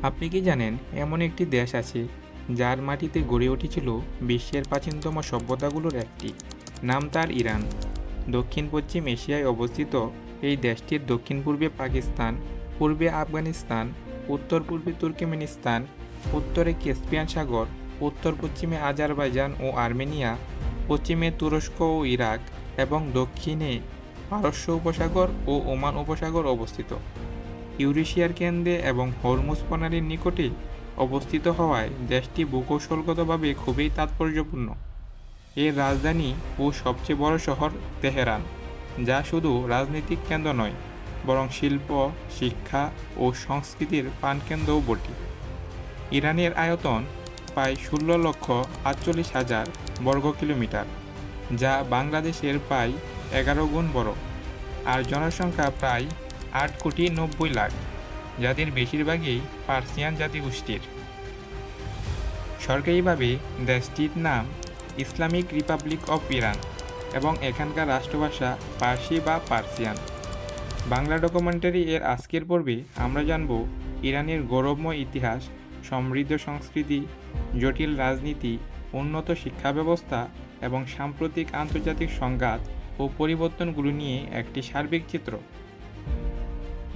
আপনি কি জানেন এমন একটি দেশ আছে যার মাটিতে গড়ে উঠেছিল বিশ্বের প্রাচীনতম সভ্যতাগুলোর একটি? নাম তার ইরান। দক্ষিণ পশ্চিম এশিয়ায় অবস্থিত এই দেশটির দক্ষিণ পূর্বে পাকিস্তান, পূর্বে আফগানিস্তান, উত্তর পূর্বে তুর্কমেনিস্তান, উত্তরে ক্যাস্পিয়ান সাগর, উত্তর পশ্চিমে আজারবাইজান ও আর্মেনিয়া, পশ্চিমে তুরস্ক ও ইরাক এবং দক্ষিণে পারস্য উপসাগর ও ওমান উপসাগর অবস্থিত। ইউরেশিয়ার কেন্দ্রে এবং হরমুজ প্রণালীর নিকটে অবস্থিত হওয়ায় দেশটি ভূকৌশলগতভাবে খুবই তাৎপর্যপূর্ণ। এর রাজধানী ও সবচেয়ে বড় শহর তেহরান, যা শুধু রাজনৈতিক কেন্দ্র নয় বরং শিল্প, শিক্ষা ও সংস্কৃতির প্রাণকেন্দ্রও বটে। ইরানের আয়তন প্রায় ১৬,৪৮,০০০ বর্গ কিলোমিটার, যা বাংলাদেশের প্রায় ১১ গুণ বড়, আর জনসংখ্যা প্রায় ৮,৯০,০০,০০০, যাদের বেশিরভাগই পার্সিয়ান জাতিগোষ্ঠীর। সরকারিভাবে দেশটির নাম ইসলামিক রিপাবলিক অফ ইরান এবং এখানকার রাষ্ট্রভাষা পার্সি বা পার্সিয়ান। বাংলা ডকুমেন্টারি এর আজকের পর্বে আমরা জানব ইরানের গৌরবময় ইতিহাস, সমৃদ্ধ সংস্কৃতি, জটিল রাজনীতি, উন্নত শিক্ষা ব্যবস্থা এবং সাম্প্রতিক আন্তর্জাতিক সংঘাত ও পরিবর্তনগুলো নিয়ে একটি সার্বিক চিত্র।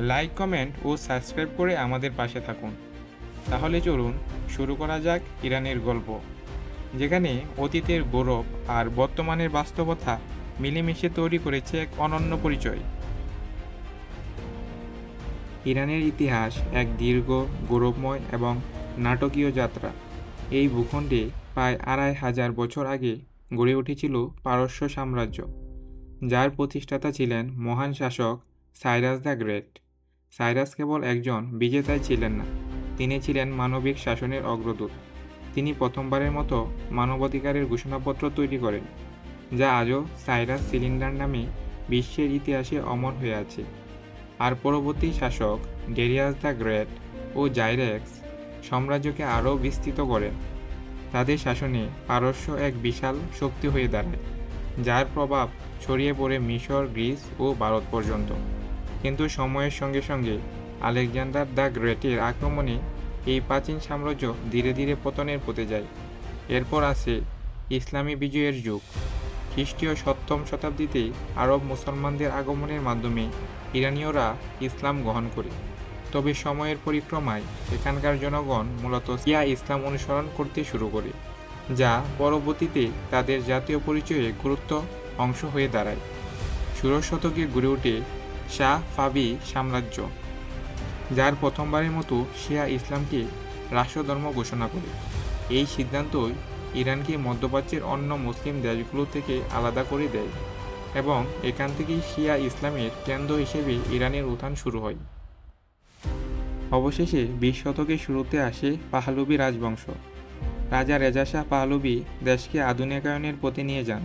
লাইক, কমেন্ট ও সাবস্ক্রাইব করে আমাদের পাশে থাকুন। তাহলে চলুন শুরু করা যাক ইরানের গল্প, যেখানে অতীতের গৌরব আর বর্তমানের বাস্তবতা মিলেমিশে তৈরি করেছে এক অনন্য পরিচয়। ইরানের ইতিহাস এক দীর্ঘ, গৌরবময় এবং নাটকীয় যাত্রা। এই ভূখণ্ডে প্রায় ২৫০০ বছর আগে গড়ে উঠেছিল পারস্য সাম্রাজ্য, যার প্রতিষ্ঠাতা ছিলেন মহান শাসক সাইরাস দ্য গ্রেট। সাইরাস কেবল একজন বিজেতাই ছিলেন না, তিনি ছিলেন মানবিক শাসনের অগ্রদূত। তিনি প্রথমবারের মতো মানবাধিকারের ঘোষণাপত্র তৈরি করেন, যা আজও সাইরাস সিলিন্ডার নামে বিশ্বের ইতিহাসে অমর হয়ে আছে। আর পরবর্তী শাসক ডেরিয়াস দ্য গ্রেট ও জাইরেক্স সাম্রাজ্যকে আরও বিস্তৃত করেন। তাদের শাসনে পারস্য এক বিশাল শক্তি হয়ে দাঁড়ায়, যার প্রভাব ছড়িয়ে পড়ে মিশর, গ্রিস ও ভারত পর্যন্ত। কিন্তু সময়ের সঙ্গে সঙ্গে আলেকজান্ডার দ্য গ্রেটের আক্রমণে এই প্রাচীন সাম্রাজ্য ধীরে ধীরে পতনের পথে যায়। এরপর আসে ইসলামী বিজয়ের যুগ। খ্রিস্টীয় ৭ম শতাব্দীতে আরব মুসলমানদের আগমনের মাধ্যমে ইরানীয়রা ইসলাম গ্রহণ করে। তবে সময়ের পরিক্রমায় এখানকার জনগণ মূলত শিয়া ইসলাম অনুসরণ করতে শুরু করে, যা পরবর্তীতে তাদের জাতীয় পরিচয়ে গুরুত্ব অংশ হয়ে দাঁড়ায়। ১৬শ শতকে গড়ে ওঠে শাহ ফাভি সাম্রাজ্য, যার প্রথমবারের মতো শিয়া ইসলামকে রাষ্ট্রধর্ম ঘোষণা করে। এই সিদ্ধান্তই ইরানকে মধ্যপ্রাচ্যের অন্য মুসলিম দেশগুলো থেকে আলাদা করে দেয় এবং এখান থেকেই শিয়া ইসলামের কেন্দ্র হিসেবে ইরানের উত্থান শুরু হয়। অবশেষে ২০ শতকের শুরুতে আসে পাহলভি রাজবংশ। রাজা রেজা শাহ পাহলভি দেশকে আধুনিকায়নের পথে নিয়ে যান।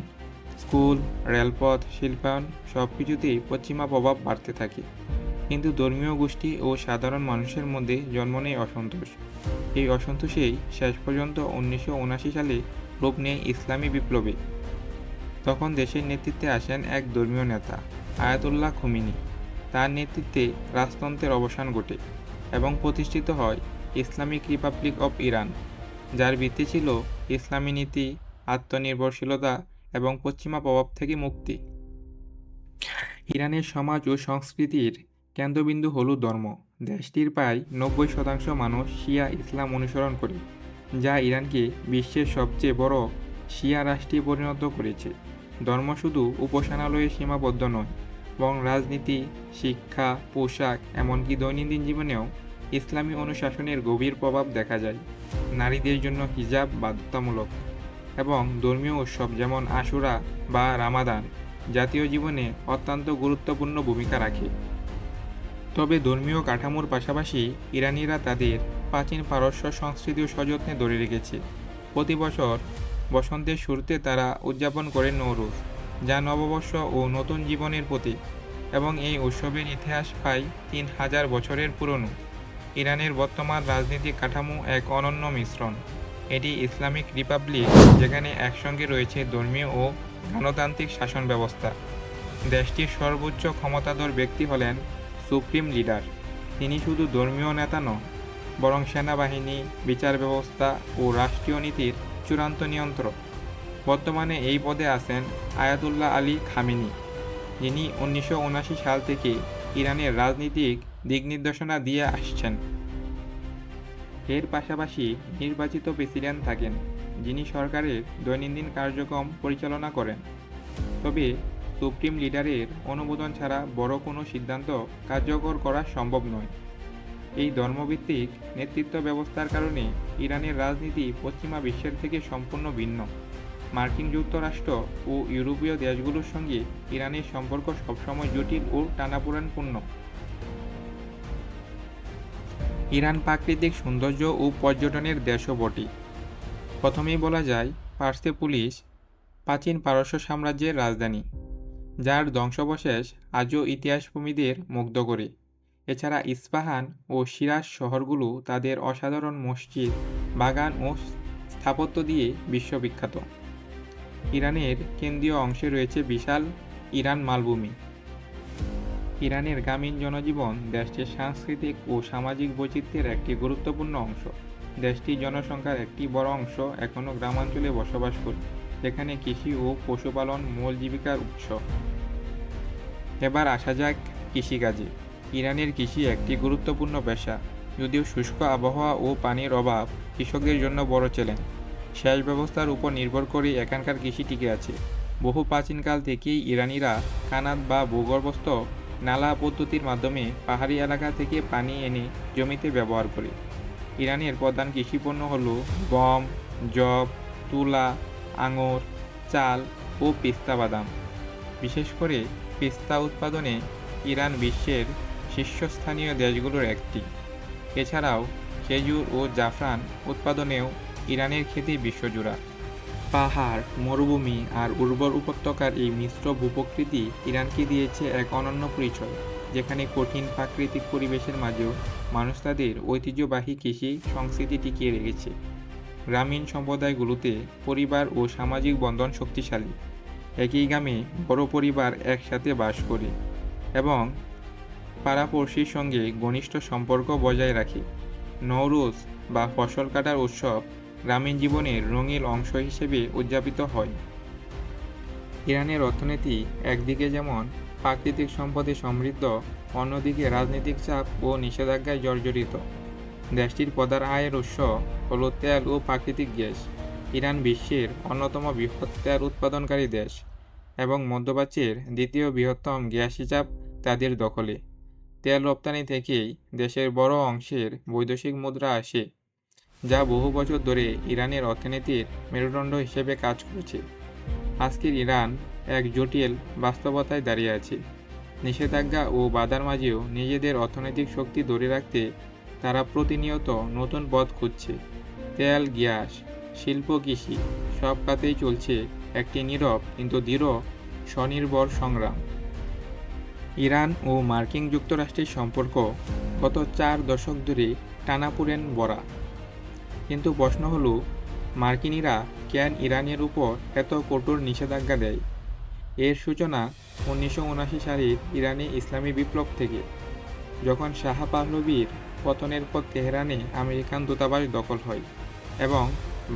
স্কুল, রেলপথ, শিল্পায়ন সব কিছুতেই পশ্চিমা প্রভাব বাড়তে থাকে। কিন্তু ধর্মীয় গোষ্ঠী ও সাধারণ মানুষের মধ্যে জন্ম নেয় অসন্তোষ। এই অসন্তোষেই শেষ পর্যন্ত ১৯৭৯ সালে রূপ নেয় ইসলামী বিপ্লবে। তখন দেশের নেতৃত্বে আসেন এক ধর্মীয় নেতা, আয়াতুল্লাহ খোমেনি। তার নেতৃত্বে রাজতন্ত্রের অবসান ঘটে এবং প্রতিষ্ঠিত হয় ইসলামিক রিপাবলিক অফ ইরান, যার ভিত্তি ছিল ইসলামী নীতি, আত্মনির্ভরশীলতা এবং পশ্চিমা প্রভাব থেকে মুক্তি। ইরানের সমাজ ও সংস্কৃতির কেন্দ্রবিন্দু হল ধর্ম। দেশটির প্রায় ৯০% মানুষ শিয়া ইসলাম অনুসরণ করে, যা ইরানকে বিশ্বের সবচেয়ে বড় শিয়া রাষ্ট্রে পরিণত করেছে। ধর্ম শুধু উপাসনালয়ে সীমাবদ্ধ নয়, বরং রাজনীতি, শিক্ষা, পোশাক, এমনকি দৈনন্দিন জীবনেও ইসলামী অনুশাসনের গভীর প্রভাব দেখা যায়। নারীদের জন্য হিজাব বাধ্যতামূলক এবং ধর্মীয় উৎসব যেমন আশুরা বা রামাদান জাতীয় জীবনে অত্যন্ত গুরুত্বপূর্ণ ভূমিকা রাখে। তবে ধর্মীয় কাঠামোর পাশাপাশি ইরানিরা তাদের প্রাচীন পারস্য সংস্কৃতিও সযত্নে ধরে রেখেছে। প্রতি বছর বসন্তের শুরুতে তারা উদযাপন করে নওরোজ, যা নববর্ষ ও নতুন জীবনের প্রতীক, এবং এই উৎসবের ইতিহাস প্রায় ৩,০০০ বছরের পুরনো। ইরানের বর্তমান রাজনৈতিক কাঠামো এক অনন্য মিশ্রণ। এটি ইসলামিক রিপাবলিক, যেখানে একসঙ্গে রয়েছে ধর্মীয় ও গণতান্ত্রিক শাসন ব্যবস্থা। দেশটির সর্বোচ্চ ক্ষমতাধর ব্যক্তি হলেন সুপ্রিম লিডার। তিনি শুধু ধর্মীয় নেতা নন, বরং সেনাবাহিনী, বিচার ব্যবস্থা ও রাষ্ট্রীয় নীতির চূড়ান্ত নিয়ন্ত্রক। বর্তমানে এই পদে আছেন আয়াতুল্লাহ আলী খামেনি, যিনি 1979 সাল থেকে ইরানের রাজনীতিক দিকনির্দেশনা দিয়ে আসছেন। এর পাশাপাশি নির্বাচিত প্রেসিডেন্ট থাকেন, যিনি সরকারের দৈনন্দিন কার্যক্রম পরিচালনা করেন। তবে সুপ্রিম লিডারের অনুমোদন ছাড়া বড় কোনো সিদ্ধান্ত কার্যকর করা সম্ভব নয়। এই ধর্মভিত্তিক নেতৃত্ব ব্যবস্থার কারণে ইরানের রাজনীতি পশ্চিমা বিশ্বের থেকে সম্পূর্ণ ভিন্ন। মার্কিন যুক্তরাষ্ট্র ও ইউরোপীয় দেশগুলোর সঙ্গে ইরানের সম্পর্ক সবসময় জটিল ও টানাপোড়েনপূর্ণ। ইরান প্রাকৃতিক সৌন্দর্য ও পর্যটনের দেশও বটে। প্রথমেই বলা যায় পার্সেপোলিস, প্রাচীন পারস্য সাম্রাজ্যের রাজধানী, যার ধ্বংসাবশেষ আজও ইতিহাসপ্রেমীদের মুগ্ধ করে। এছাড়া ইস্পাহান ও সিরাজ শহরগুলো তাদের অসাধারণ মসজিদ, বাগান ও স্থাপত্য দিয়ে বিশ্ববিখ্যাত। ইরানের কেন্দ্রীয় অংশে রয়েছে বিশাল ইরান মালভূমি। ইরানের গ্রামীণ জনজীবন দেশটির সাংস্কৃতিক ও সামাজিক বৈচিত্র্যের একটি গুরুত্বপূর্ণ অংশ। দেশটির জনসংখ্যার একটি বড় অংশ এখনও গ্রামাঞ্চলে বসবাস করে, যেখানে কৃষি ও পশুপালন মূল জীবিকার উৎস। এবার আসা যাক কৃষিকাজে। ইরানের কৃষি একটি গুরুত্বপূর্ণ পেশা, যদিও শুষ্ক আবহাওয়া ও পানির অভাব কৃষকদের জন্য বড় চ্যালেঞ্জ। সেচ ব্যবস্থার উপর নির্ভর করে এখানকার কৃষি টিকে আছে। বহু প্রাচীনকাল থেকেই ইরানিরা কানাত বা ভূগর্ভস্থ নালা পদ্ধতির মাধ্যমে পাহাড়ি এলাকা থেকে পানি এনে জমিতে ব্যবহার করে। ইরানের প্রধান কৃষিপণ্য হল গম, যব, তুলা, আঙুর, চাল ও পেস্তা বাদাম। বিশেষ করে পেস্তা উৎপাদনে ইরান বিশ্বের শীর্ষস্থানীয় দেশগুলোর একটি। এছাড়াও খেজুর ও জাফরান উৎপাদনেও ইরানের খ্যাতি বিশ্বজোড়া। পাহাড়, মরুভূমি আর উর্বর উপত্যকার এই মিশ্র ভূপ্রকৃতি ইরানকে দিয়েছে এক অনন্য পরিচয়, যেখানে কঠিন প্রাকৃতিক পরিবেশের মাঝেও মানুষ তাদের ঐতিহ্যবাহী কৃষি সংস্কৃতি টিকিয়ে রেখেছে। গ্রামীণ সম্প্রদায়গুলোতে পরিবার ও সামাজিক বন্ধন শক্তিশালী। একই গ্রামে বড় পরিবার একসাথে বাস করে এবং পাড়াপড়শির সঙ্গে ঘনিষ্ঠ সম্পর্ক বজায় রাখে। নওরোজ বা ফসল কাটার উৎসব গ্রামীণ জীবনের রঙিন অংশ হিসেবে উদযাপিত হয়। ইরানের অর্থনীতি একদিকে যেমন প্রাকৃতিক সম্পদে সমৃদ্ধ, অন্যদিকে রাজনৈতিক চাপ ও নিষেধাজ্ঞায় জর্জরিত। দেশটির প্রধান আয়ের উৎস হল তেল ও প্রাকৃতিক গ্যাস। ইরান বিশ্বের অন্যতম বৃহৎ তেল উৎপাদনকারী দেশ এবং মধ্যপ্রাচ্যের দ্বিতীয় বৃহত্তম গ্যাস হিসাব তাদের দখলে। তেল রপ্তানি থেকেই দেশের বড় অংশের বৈদেশিক মুদ্রা আসে, যা বহু বছর ধরে ইরানের অর্থনীতির মেরুদণ্ড হিসেবে কাজ করেছে। আজকের ইরান এক জটিল বাস্তবতায় দাঁড়িয়ে আছে। নিষেধাজ্ঞা ও বাধার মাঝেও নিজেদের অর্থনৈতিক শক্তি ধরে রাখতে তারা প্রতিনিয়ত নতুন পথ খুঁজছে। তেল, গ্যাস, শিল্প, কৃষি সব খাতেই চলছে একটি নীরব কিন্তু দৃঢ় স্বনির্ভর সংগ্রাম। ইরান ও মার্কিন যুক্তরাষ্ট্রের সম্পর্ক গত 4 দশক ধরে টানাপোড়েন ভরা। কিন্তু প্রশ্ন হলো, মার্কিনিরা কেন ইরানের উপর এত কঠোর নিষেধাজ্ঞা দেয়? এর সূচনা 1979 সালের ইরানি ইসলামী বিপ্লব থেকে, যখন শাহ পাহলভীর পতনের পর তেহরানে আমেরিকান দূতাবাস দখল হয় এবং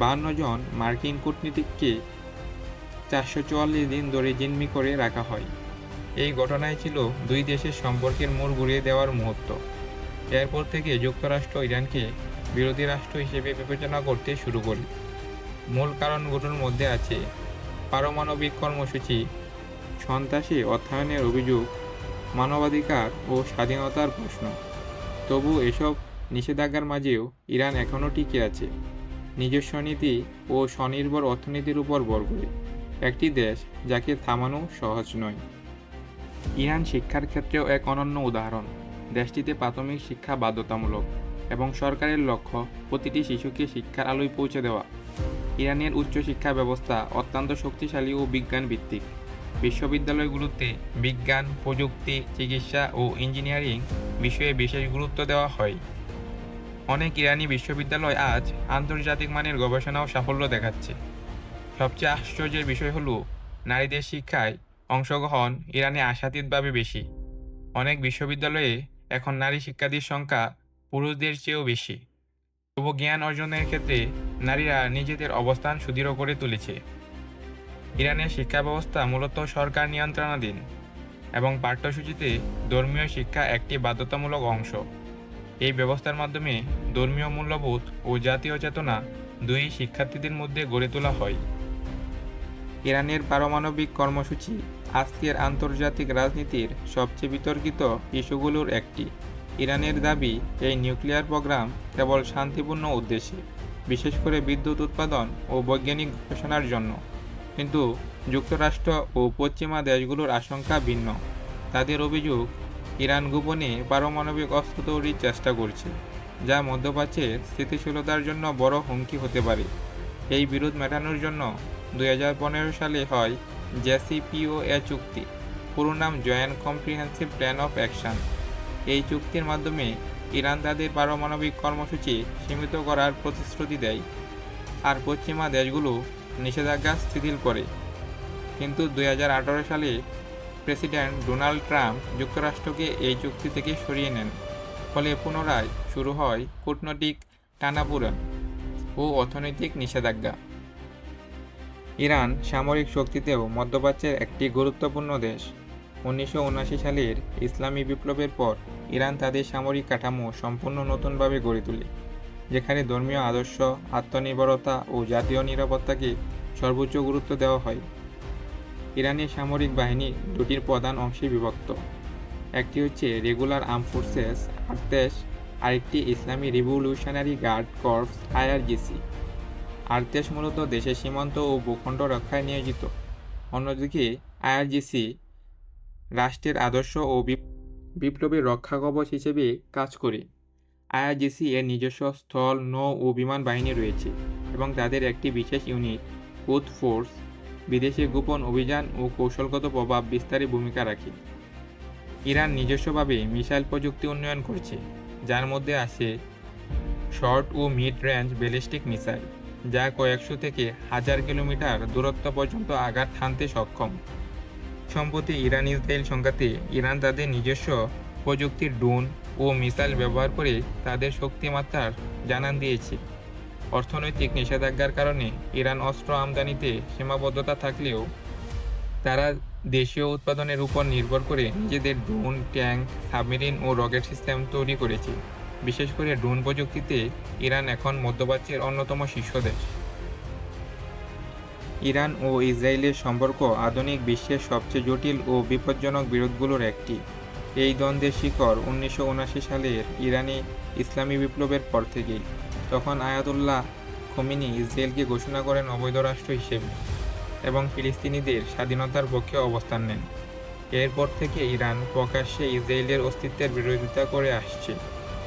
52 জন মার্কিন কূটনীতিককে 444 দিন ধরে জিম্মি করে রাখা হয়। এই ঘটনায় ছিল দুই দেশের সম্পর্কের মোড় ঘুরিয়ে দেওয়ার মুহূর্ত। এরপর থেকে যুক্তরাষ্ট্র ইরানকে বিরোধী রাষ্ট্র হিসেবে বিবেচনা করতে শুরু করে। মূল কারণগুলোর মধ্যে আছে পারমাণবিক কর্মসূচি, সন্ত্রাসী অর্থায়নের অভিযোগ, মানবাধিকার ও স্বাধীনতার প্রশ্ন। তবু এসব নিষেধাজ্ঞার মাঝেও ইরান এখনও টিকে আছে, নিজস্ব নীতি ও স্বনির্ভর অর্থনীতির উপর ভর করে। একটি দেশ যাকে থামানো সহজ নয়। ইরান শিক্ষার ক্ষেত্রেও এক অনন্য উদাহরণ। দেশটিতে প্রাথমিক শিক্ষা বাধ্যতামূলক এবং সরকারের লক্ষ্য প্রতিটি শিশুকে শিক্ষার আলোয় পৌঁছে দেওয়া। ইরানের উচ্চশিক্ষা ব্যবস্থা অত্যন্ত শক্তিশালী ও বিজ্ঞান ভিত্তিক। বিশ্ববিদ্যালয়গুলোতে বিজ্ঞান, প্রযুক্তি, চিকিৎসা ও ইঞ্জিনিয়ারিং বিষয়ে বিশেষ গুরুত্ব দেওয়া হয়। অনেক ইরানি বিশ্ববিদ্যালয় আজ আন্তর্জাতিক মানের গবেষণা ও সাফল্য দেখাচ্ছে। সবচেয়ে আশ্চর্যের বিষয় হলো, নারীদের শিক্ষায় অংশগ্রহণ ইরানে আশাতীতভাবে বেশি। অনেক বিশ্ববিদ্যালয়ে এখন নারী শিক্ষার্থীর সংখ্যা পুরুষদের চেয়েও বেশি। তবু জ্ঞান অর্জনের ক্ষেত্রে নারীরা নিজেদের অবস্থান সুদৃঢ় করে তুলেছে। ইরানের শিক্ষা ব্যবস্থা মূলত সরকার নিয়ন্ত্রণাধীন এবং পাঠ্যসূচিতে ধর্মীয় শিক্ষা একটি বাধ্যতামূলক অংশ। এই ব্যবস্থার মাধ্যমে ধর্মীয় মূল্যবোধ ও জাতীয় চেতনা দুই শিক্ষার্থীদের মধ্যে গড়ে তোলা হয়। ইরানের পারমাণবিক কর্মসূচি আজকের আন্তর্জাতিক রাজনীতির সবচেয়ে বিতর্কিত ইস্যুগুলোর একটি। ইরানের দাবি এই নিউক্লিয়ার প্রোগ্রাম কেবল শান্তিপূর্ণ উদ্দেশ্যে, বিশেষ করে বিদ্যুৎ উৎপাদন ও বৈজ্ঞানিক গবেষণার জন্য। কিন্তু যুক্তরাষ্ট্র ও পশ্চিমা দেশগুলোর আশঙ্কা ভিন্ন। তাদের অভিযোগ, ইরান গোপনে পারমাণবিক অস্ত্র তৈরির চেষ্টা করছে, যা মধ্যপ্রাচ্যের স্থিতিশীলতার জন্য বড় হুমকি হতে পারে। এই বিরোধ মেটানোর জন্য 2015 সালে হয় জেসিপিওএ চুক্তি, পুরো নাম joint comprehensive plan of action. এই চুক্তির মাধ্যমে ইরান তাদের পারমাণবিক কর্মসূচি সীমিত করার প্রতিশ্রুতি দেয়, আর পশ্চিমা দেশগুলো নিষেধাজ্ঞা শিথিল করে। কিন্তু 2018 সালে প্রেসিডেন্ট ডোনাল্ড ট্রাম্প যুক্তরাষ্ট্রকে এই চুক্তি থেকে সরিয়ে নেন। ফলে পুনরায় শুরু হয় কূটনৈতিক টানাপোড়েন ও অর্থনৈতিক নিষেধাজ্ঞা। ইরান সামরিক শক্তিতেও মধ্যপ্রাচ্যের একটি গুরুত্বপূর্ণ দেশ। 1979 সালের ইসলামী বিপ্লবের পর ইরান তাদের সামরিক কাঠামো সম্পূর্ণ নতুনভাবে গড়ে তোলে, যেখানে ধর্মীয় আদর্শ, আত্মনির্ভরতা ও জাতীয় নিরাপত্তাকে সর্বোচ্চ গুরুত্ব দেওয়া হয়। ইরানের সামরিক বাহিনী দুটির প্রধান অংশে বিভক্ত। একটি হচ্ছে রেগুলার আর্ম ফোর্সেস আরতেশ, আরেকটি ইসলামী রিভলিউশনারি গার্ড কর্পস আইআরজিসি। আরতেশ মূলত দেশের সীমান্ত ও ভূখণ্ড রক্ষায় নিয়োজিত। অন্যদিকে আইআরজিসি রাষ্ট্রের আদর্শ ও বিপ্লবের রক্ষা কবচ হিসেবে কাজ করে। আইআরজিসি এর নিজস্ব স্থল, নৌ ও বিমান বাহিনী রয়েছে এবং তাদের একটি বিশেষ ইউনিট কুদস ফোর্স বিদেশে গোপন অভিযান ও কৌশলগত প্রভাব বিস্তারে ভূমিকা রাখে। ইরান নিজস্বভাবে মিসাইল প্রযুক্তি উন্নয়ন করছে, যার মধ্যে আছে শর্ট ও মিড রেঞ্জ ব্যালিস্টিক মিসাইল, যা কয়েকশো থেকে হাজার কিলোমিটার দূরত্ব পর্যন্ত আঘাত হানতে সক্ষম। সম্প্রতি ইরান ইসরায়েল সংঘাতে ইরান তাদের নিজস্ব প্রযুক্তির ড্রোন ও মিসাইল ব্যবহার করে তাদের শক্তিমাত্রার জানান দিয়েছে। অর্থনৈতিক নিষেধাজ্ঞার কারণে ইরান অস্ত্র আমদানিতে সীমাবদ্ধতা থাকলেও তারা দেশীয় উৎপাদনের উপর নির্ভর করে নিজেদের ড্রোন, ট্যাঙ্ক, সাবমেরিন ও রকেট সিস্টেম তৈরি করেছে। বিশেষ করে ড্রোন প্রযুক্তিতে ইরান এখন মধ্যপ্রাচ্যের অন্যতম শীর্ষ দেশ। ইরান ও ইসরায়েলের সম্পর্ক আধুনিক বিশ্বের সবচেয়ে জটিল ও বিপজ্জনক বিরোধগুলোর একটি। এই দ্বন্দ্বের শিকড় 1979 সালের ইরানি ইসলামী বিপ্লবের পর থেকেই। তখন আয়াতুল্লাহ খোমেনি ইসরায়েলকে ঘোষণা করেন অবৈধ রাষ্ট্র হিসেবে এবং ফিলিস্তিনিদের স্বাধীনতার পক্ষে অবস্থান নেন। এরপর থেকে ইরান প্রকাশ্যে ইসরায়েলের অস্তিত্বের বিরোধিতা করে আসছে,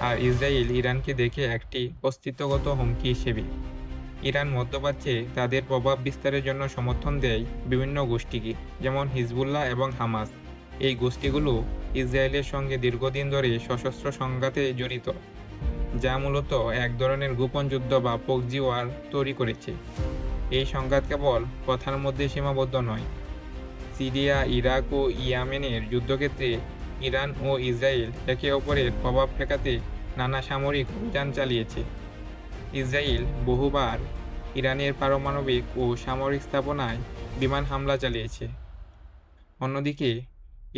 আর ইসরায়েল ইরানকে দেখে একটি অস্তিত্বগত হুমকি হিসেবে। ইরান মধ্যপ্রাচ্যে তাদের প্রভাব বিস্তারের জন্য সমর্থন দেয় বিভিন্ন গোষ্ঠীকে, যেমন হিজবুল্লাহ এবং হামাস। এই গোষ্ঠীগুলো ইসরায়েলের সঙ্গে দীর্ঘদিন ধরে সশস্ত্র সংঘাতে জড়িত, যা মূলত এক ধরনের গোপন যুদ্ধ বা প্রক্সি ওয়ার তৈরি করেছে। এই সংঘাত কেবল কথার মধ্যে সীমাবদ্ধ নয়। সিরিয়া, ইরাক ও ইয়েমেনের যুদ্ধক্ষেত্রে ইরান ও ইসরায়েল একে অপরের প্রভাব ঠেকাতে নানা সামরিক অভিযান চালিয়েছে। ইসরায়েল বহুবার ইরানের পারমাণবিক ও সামরিক স্থাপনায় বিমান হামলা চালিয়েছে। অন্যদিকে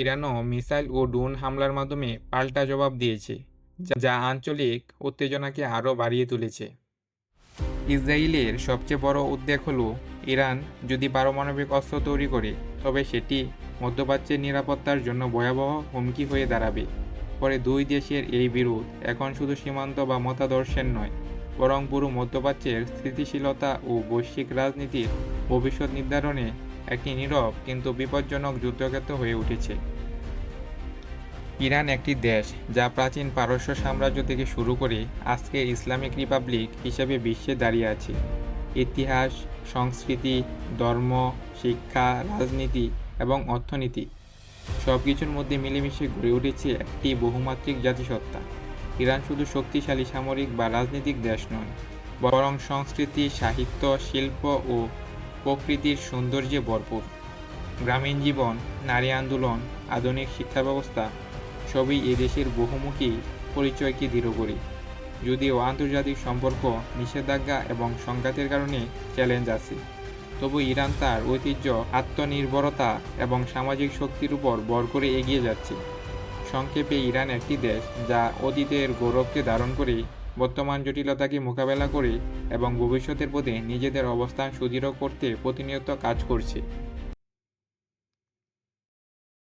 ইরানও মিসাইল ও ড্রোন হামলার মাধ্যমে পাল্টা জবাব দিয়েছে, যা আঞ্চলিক উত্তেজনাকে আরও বাড়িয়ে তুলেছে। ইসরায়েলের সবচেয়ে বড় উদ্বেগ হলো, ইরান যদি পারমাণবিক অস্ত্র তৈরি করে তবে সেটি মধ্যপ্রাচ্যের নিরাপত্তার জন্য ভয়াবহ হুমকি হয়ে দাঁড়াবে। পরে দুই দেশের এই বিরোধ এখন শুধু সীমান্ত বা মতাদর্শের নয়, বরং পুরো মধ্যপ্রাচ্যের স্থিতিশীলতা ও বৈশ্বিক রাজনীতির ভবিষ্যৎ নির্ধারণে একটি নীরব কিন্তু বিপজ্জনক যুদ্ধক্ষেত্র হয়ে উঠেছে। ইরান একটি দেশ যা প্রাচীন পারস্য সাম্রাজ্য থেকে শুরু করে আজকে ইসলামিক রিপাবলিক হিসেবে বিশ্বে দাঁড়িয়ে আছে। ইতিহাস, সংস্কৃতি, ধর্ম, শিক্ষা, রাজনীতি এবং অর্থনীতি সবকিছুর মধ্যে মিলেমিশে গড়ে উঠেছে একটি বহুমাত্রিক জাতিসত্তা। ইরান শুধু শক্তিশালী সামরিক বা রাজনৈতিক দেশ নয়, বরং সংস্কৃতি, সাহিত্য, শিল্প ও প্রকৃতির সৌন্দর্যে ভরপুর। গ্রামীণ জীবন, নারী আন্দোলন, আধুনিক শিক্ষা ব্যবস্থা সবই এ দেশের বহুমুখী পরিচয়কে দৃঢ় করে। যদিও আন্তর্জাতিক সম্পর্ক, নিষেধাজ্ঞা এবং সংঘাতের কারণে চ্যালেঞ্জ আছে, তবু ইরান তার ঐতিহ্য, আত্মনির্ভরতা এবং সামাজিক শক্তির উপর ভর করে এগিয়ে যাচ্ছে। সংক্ষেপে, ইরান একটি দেশ যা অতীতের গৌরবকে ধারণ করে, বর্তমান জটিলতাকে মোকাবেলা করে এবং ভবিষ্যতের পথে নিজেদের অবস্থান সুদৃঢ় করতে প্রতিনিয়ত কাজ করছে।